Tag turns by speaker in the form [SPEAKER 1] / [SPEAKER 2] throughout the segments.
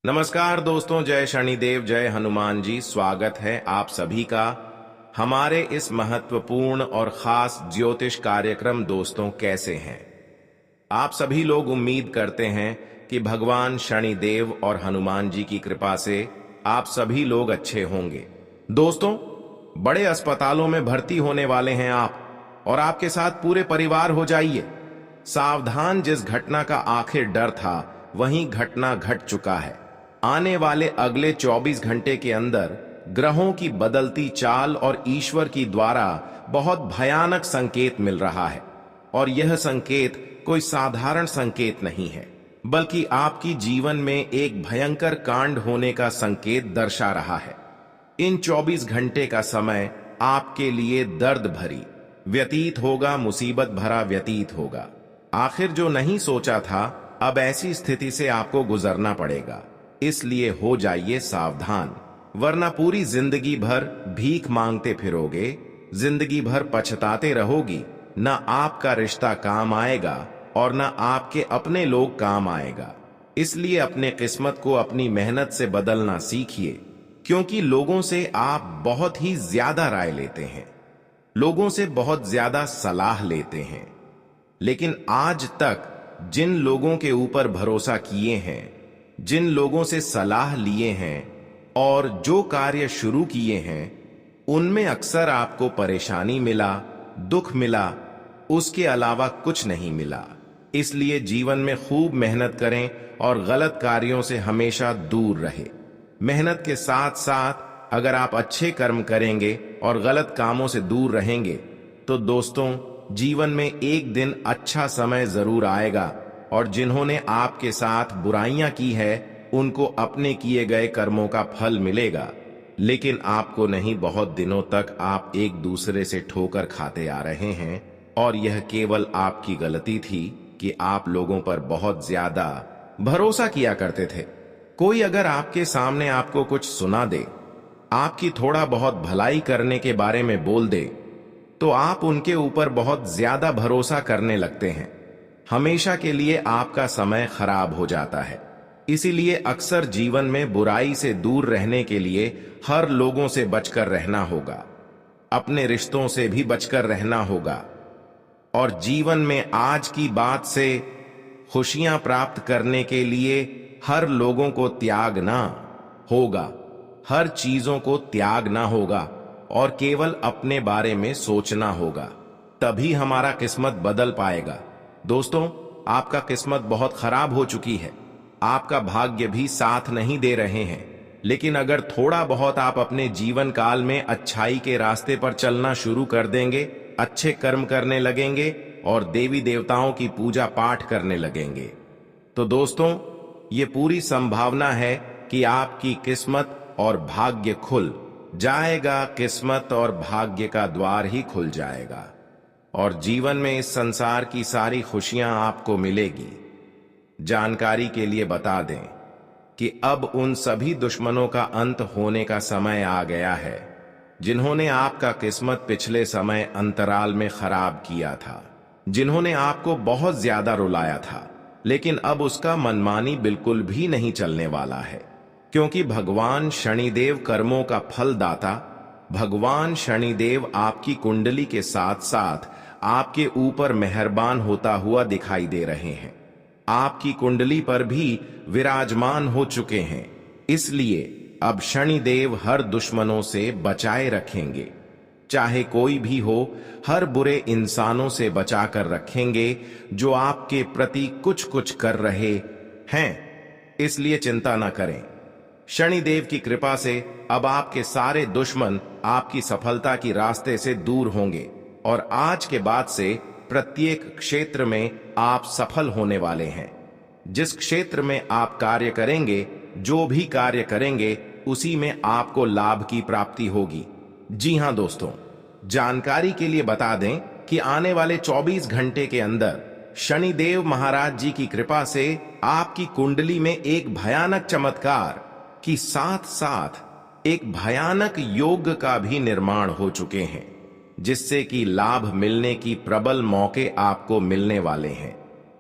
[SPEAKER 1] नमस्कार दोस्तों, जय शनिदेव, जय हनुमान जी। स्वागत है आप सभी का हमारे इस महत्वपूर्ण और खास ज्योतिष कार्यक्रम। दोस्तों, कैसे हैं आप सभी लोग? उम्मीद करते हैं कि भगवान शनिदेव और हनुमान जी की कृपा से आप सभी लोग अच्छे होंगे। दोस्तों, बड़े अस्पतालों में भर्ती होने वाले हैं आप, और आपके साथ पूरे परिवार हो जाइए सावधान। जिस घटना का आखिर डर था, वही घटना घट चुका है। आने वाले अगले 24 घंटे के अंदर ग्रहों की बदलती चाल और ईश्वर की द्वारा बहुत भयानक संकेत मिल रहा है। और यह संकेत कोई साधारण संकेत नहीं है, बल्कि आपकी जीवन में एक भयंकर कांड होने का संकेत दर्शा रहा है। इन 24 घंटे का समय आपके लिए दर्द भरी व्यतीत होगा, मुसीबत भरा व्यतीत होगा। आखिर जो नहीं सोचा था, अब ऐसी स्थिति से आपको गुजरना पड़ेगा। इसलिए हो जाइए सावधान, वरना पूरी जिंदगी भर भीख मांगते फिरोगे, जिंदगी भर पछताते रहोगी। न आपका रिश्ता काम आएगा और न आपके अपने लोग काम आएगा। इसलिए अपने किस्मत को अपनी मेहनत से बदलना सीखिए, क्योंकि लोगों से आप बहुत ही ज्यादा राय लेते हैं, लोगों से बहुत ज्यादा सलाह लेते हैं। लेकिन आज तक जिन लोगों के ऊपर भरोसा किए हैं, जिन लोगों से सलाह लिए हैं और जो कार्य शुरू किए हैं, उनमें अक्सर आपको परेशानी मिला, दुख मिला, उसके अलावा कुछ नहीं मिला। इसलिए जीवन में खूब मेहनत करें और गलत कार्यों से हमेशा दूर रहे। मेहनत के साथ साथ अगर आप अच्छे कर्म करेंगे और गलत कामों से दूर रहेंगे, तो दोस्तों, जीवन में एक दिन अच्छा समय जरूर आएगा। और जिन्होंने आपके साथ बुराइयां की है, उनको अपने किए गए कर्मों का फल मिलेगा। लेकिन आपको नहीं, बहुत दिनों तक आप एक दूसरे से ठोकर खाते आ रहे हैं, और यह केवल आपकी गलती थी कि आप लोगों पर बहुत ज्यादा भरोसा किया करते थे। कोई अगर आपके सामने आपको कुछ सुना दे, आपकी थोड़ा बहुत भलाई करने के बारे में बोल दे, तो आप उनके ऊपर बहुत ज्यादा भरोसा करने लगते हैं। हमेशा के लिए आपका समय खराब हो जाता है। इसीलिए अक्सर जीवन में बुराई से दूर रहने के लिए हर लोगों से बचकर रहना होगा, अपने रिश्तों से भी बचकर रहना होगा। और जीवन में आज की बात से खुशियां प्राप्त करने के लिए हर लोगों को त्यागना होगा, हर चीजों को त्यागना होगा और केवल अपने बारे में सोचना होगा। तभी हमारा किस्मत बदल पाएगा। दोस्तों, आपका किस्मत बहुत खराब हो चुकी है, आपका भाग्य भी साथ नहीं दे रहे हैं। लेकिन अगर थोड़ा बहुत आप अपने जीवन काल में अच्छाई के रास्ते पर चलना शुरू कर देंगे, अच्छे कर्म करने लगेंगे और देवी देवताओं की पूजा पाठ करने लगेंगे, तो दोस्तों, ये पूरी संभावना है कि आपकी किस्मत और भाग्य खुल जाएगा। किस्मत और भाग्य का द्वार ही खुल जाएगा और जीवन में इस संसार की सारी खुशियां आपको मिलेगी। जानकारी के लिए बता दें कि अब उन सभी दुश्मनों का अंत होने का समय आ गया है, जिन्होंने आपका किस्मत पिछले समय अंतराल में खराब किया था, जिन्होंने आपको बहुत ज्यादा रुलाया था। लेकिन अब उसका मनमानी बिल्कुल भी नहीं चलने वाला है, क्योंकि भगवान शनिदेव कर्मों का फलदाता, भगवान शनिदेव आपकी कुंडली के साथ साथ आपके ऊपर मेहरबान होता हुआ दिखाई दे रहे हैं, आपकी कुंडली पर भी विराजमान हो चुके हैं। इसलिए अब शनिदेव हर दुश्मनों से बचाए रखेंगे, चाहे कोई भी हो। हर बुरे इंसानों से बचाकर रखेंगे जो आपके प्रति कुछ कुछ कर रहे हैं। इसलिए चिंता न करें। शनिदेव की कृपा से अब आपके सारे दुश्मन आपकी सफलता की रास्ते से दूर होंगे और आज के बाद से प्रत्येक क्षेत्र में आप सफल होने वाले हैं। जिस क्षेत्र में आप कार्य करेंगे, जो भी कार्य करेंगे, उसी में आपको लाभ की प्राप्ति होगी। जी हां दोस्तों, जानकारी के लिए बता दें कि आने वाले 24 घंटे के अंदर शनिदेव महाराज जी की कृपा से आपकी कुंडली में एक भयानक चमत्कार की साथ साथ एक भयानक योग का भी निर्माण हो चुके हैं, जिससे कि लाभ मिलने की प्रबल मौके आपको मिलने वाले हैं।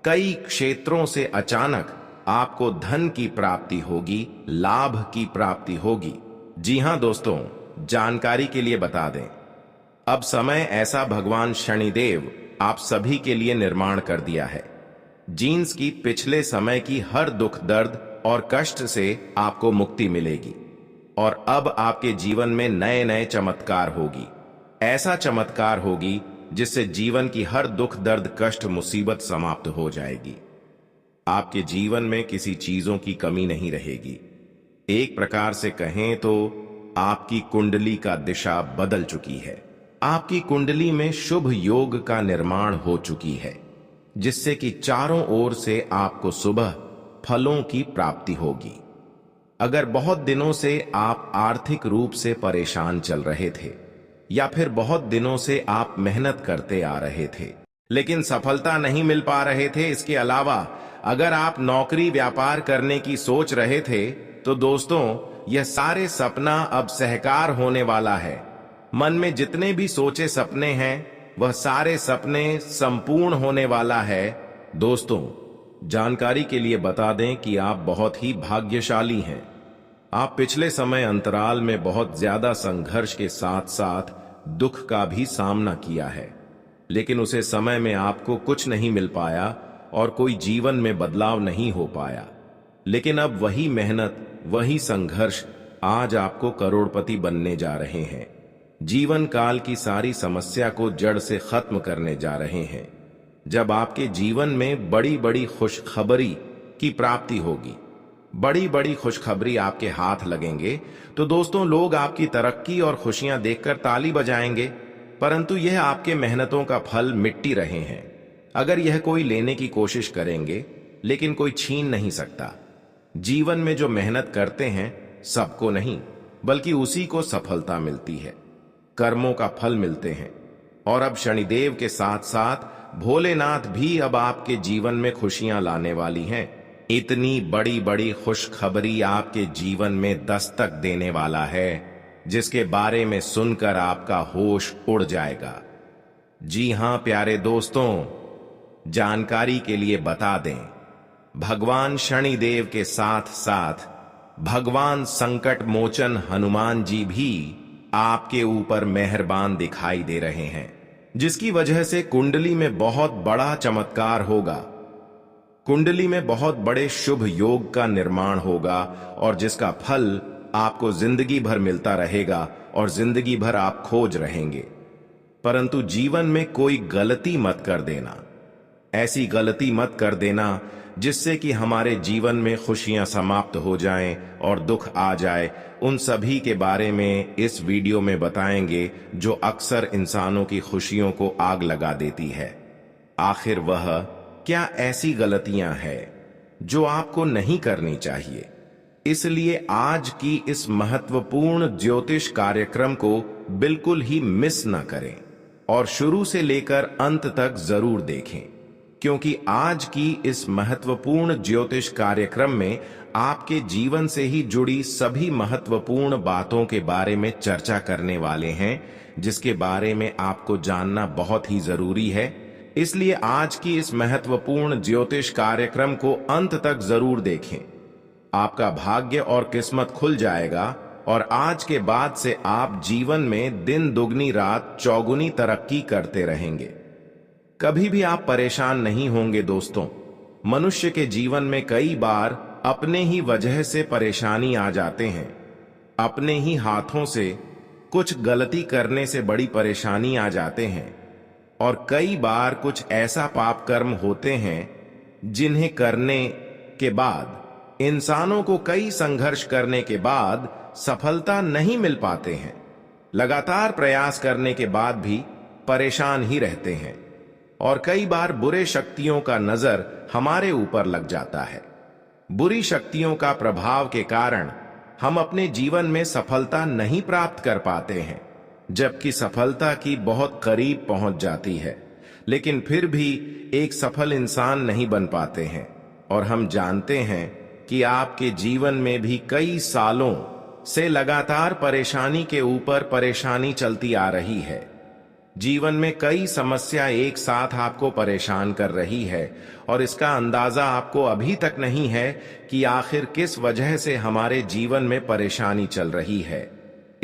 [SPEAKER 1] कई क्षेत्रों से अचानक आपको धन की प्राप्ति होगी, लाभ की प्राप्ति होगी। जी हां दोस्तों, जानकारी के लिए बता दें, अब समय ऐसा भगवान शनिदेव आप सभी के लिए निर्माण कर दिया है। जीन्स की पिछले समय की हर दुख दर्द और कष्ट से आपको मुक्ति मिलेगी और अब आपके जीवन में नए नए चमत्कार होगी। ऐसा चमत्कार होगी जिससे जीवन की हर दुख दर्द कष्ट मुसीबत समाप्त हो जाएगी। आपके जीवन में किसी चीजों की कमी नहीं रहेगी। एक प्रकार से कहें तो आपकी कुंडली का दिशा बदल चुकी है। आपकी कुंडली में शुभ योग का निर्माण हो चुकी है, जिससे कि चारों ओर से आपको सुबह फलों की प्राप्ति होगी। अगर बहुत दिनों से आप आर्थिक रूप से परेशान चल रहे थे या फिर बहुत दिनों से आप मेहनत करते आ रहे थे लेकिन सफलता नहीं मिल पा रहे थे, इसके अलावा अगर आप नौकरी व्यापार करने की सोच रहे थे, तो दोस्तों यह सारे सपना अब साकार होने वाला है। मन में जितने भी सोचे सपने हैं वह सारे सपने संपूर्ण होने वाला है। दोस्तों, जानकारी के लिए बता दें कि आप बहुत ही भाग्यशाली हैं। आप पिछले समय अंतराल में बहुत ज्यादा संघर्ष के साथ साथ दुख का भी सामना किया है, लेकिन उसे समय में आपको कुछ नहीं मिल पाया और कोई जीवन में बदलाव नहीं हो पाया। लेकिन अब वही मेहनत, वही संघर्ष आज आपको करोड़पति बनने जा रहे हैं। जीवन काल की सारी समस्या को जड़ से खत्म करने जा रहे हैं। जब आपके जीवन में बड़ी बड़ी खुशखबरी की प्राप्ति होगी, बड़ी बड़ी खुशखबरी आपके हाथ लगेंगे, तो दोस्तों लोग आपकी तरक्की और खुशियां देखकर ताली बजाएंगे, परंतु यह आपके मेहनतों का फल मिट्टी रहे हैं। अगर यह कोई लेने की कोशिश करेंगे लेकिन कोई छीन नहीं सकता। जीवन में जो मेहनत करते हैं सबको नहीं बल्कि उसी को सफलता मिलती है, कर्मों का फल मिलते हैं। और अब शनिदेव के साथ साथ भोलेनाथ भी अब आपके जीवन में खुशियां लाने वाली हैं। इतनी बड़ी बड़ी खुशखबरी आपके जीवन में दस्तक देने वाला है जिसके बारे में सुनकर आपका होश उड़ जाएगा। जी हां प्यारे दोस्तों, जानकारी के लिए बता दें, भगवान शनिदेव के साथ साथ भगवान संकट मोचन हनुमान जी भी आपके ऊपर मेहरबान दिखाई दे रहे हैं, जिसकी वजह से कुंडली में बहुत बड़ा चमत्कार होगा। कुंडली में बहुत बड़े शुभ योग का निर्माण होगा और जिसका फल आपको जिंदगी भर मिलता रहेगा और जिंदगी भर आप खोज रहेंगे। परंतु जीवन में कोई गलती मत कर देना, ऐसी गलती मत कर देना जिससे कि हमारे जीवन में खुशियां समाप्त हो जाएं और दुख आ जाए। उन सभी के बारे में इस वीडियो में बताएंगे जो अक्सर इंसानों की खुशियों को आग लगा देती है। आखिर वह क्या ऐसी गलतियां हैं जो आपको नहीं करनी चाहिए। इसलिए आज की इस महत्वपूर्ण ज्योतिष कार्यक्रम को बिल्कुल ही मिस न करें और शुरू से लेकर अंत तक जरूर देखें, क्योंकि आज की इस महत्वपूर्ण ज्योतिष कार्यक्रम में आपके जीवन से ही जुड़ी सभी महत्वपूर्ण बातों के बारे में चर्चा करने वाले हैं, जिसके बारे में आपको जानना बहुत ही जरूरी है। इसलिए आज की इस महत्वपूर्ण ज्योतिष कार्यक्रम को अंत तक जरूर देखें। आपका भाग्य और किस्मत खुल जाएगा और आज के बाद से आप जीवन में दिन दुगनी रात चौगुनी तरक्की करते रहेंगे। कभी भी आप परेशान नहीं होंगे दोस्तों। मनुष्य के जीवन में कई बार अपने ही वजह से परेशानी आ जाते हैं। अपने ही हाथों से कुछ गलती करने से बड़ी परेशानी आ जाते हैं और कई बार कुछ ऐसा पाप कर्म होते हैं जिन्हें करने के बाद इंसानों को कई संघर्ष करने के बाद सफलता नहीं मिल पाते हैं। लगातार प्रयास करने के बाद भी परेशान ही रहते हैं और कई बार बुरे शक्तियों का नजर हमारे ऊपर लग जाता है। बुरी शक्तियों का प्रभाव के कारण हम अपने जीवन में सफलता नहीं प्राप्त कर पाते हैं, जबकि सफलता की बहुत करीब पहुंच जाती है, लेकिन फिर भी एक सफल इंसान नहीं बन पाते हैं। और हम जानते हैं कि आपके जीवन में भी कई सालों से लगातार परेशानी के ऊपर परेशानी चलती आ रही है। जीवन में कई समस्या एक साथ आपको परेशान कर रही है और इसका अंदाजा आपको अभी तक नहीं है कि आखिर किस वजह से हमारे जीवन में परेशानी चल रही है।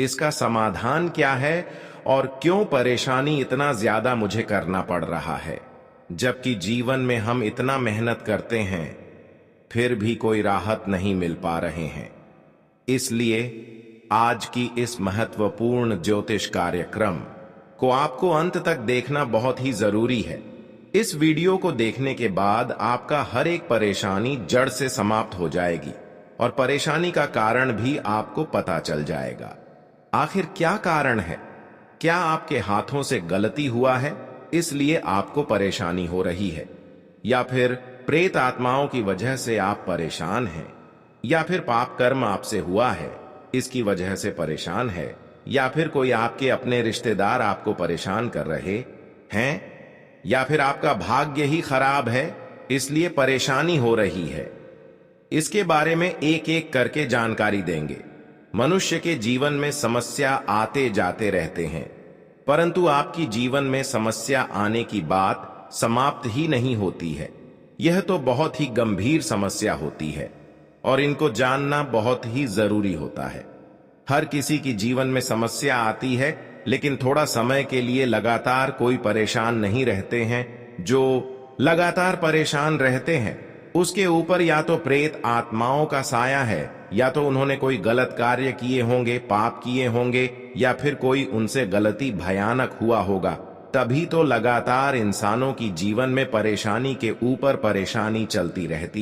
[SPEAKER 1] इसका समाधान क्या है और क्यों परेशानी इतना ज्यादा मुझे करना पड़ रहा है, जबकि जीवन में हम इतना मेहनत करते हैं फिर भी कोई राहत नहीं मिल पा रहे हैं। इसलिए आज की इस महत्वपूर्ण ज्योतिष कार्यक्रम को आपको अंत तक देखना बहुत ही जरूरी है। इस वीडियो को देखने के बाद आपका हर एक परेशानी जड़ से समाप्त हो जाएगी और परेशानी का कारण भी आपको पता चल जाएगा। आखिर क्या कारण है? क्या आपके हाथों से गलती हुआ है इसलिए आपको परेशानी हो रही है, या फिर प्रेत आत्माओं की वजह से आप परेशान हैं, या फिर पाप कर्म आपसे हुआ है इसकी वजह से परेशान है, या फिर कोई आपके अपने रिश्तेदार आपको परेशान कर रहे हैं, या फिर आपका भाग्य ही खराब है इसलिए परेशानी हो रही है। इसके बारे में एक एक करके जानकारी देंगे। मनुष्य के जीवन में समस्या आते जाते रहते हैं, परंतु आपकी जीवन में समस्या आने की बात समाप्त ही नहीं होती है। यह तो बहुत ही गंभीर समस्या होती है और इनको जानना बहुत ही जरूरी होता है। हर किसी की जीवन में समस्या आती है, लेकिन थोड़ा समय के लिए लगातार कोई परेशान नहीं रहते हैं। जो लगातार परेशान रहते हैं उसके ऊपर या तो प्रेत आत्माओं का साया है, या तो उन्होंने कोई गलत कार्य किए होंगे, पाप किए होंगे, या फिर कोई उनसे गलती भयानक हुआ होगा। तभी तो लगातार इंसानों की जीवन में परेशानी के ऊपर परेशानी चलती रहती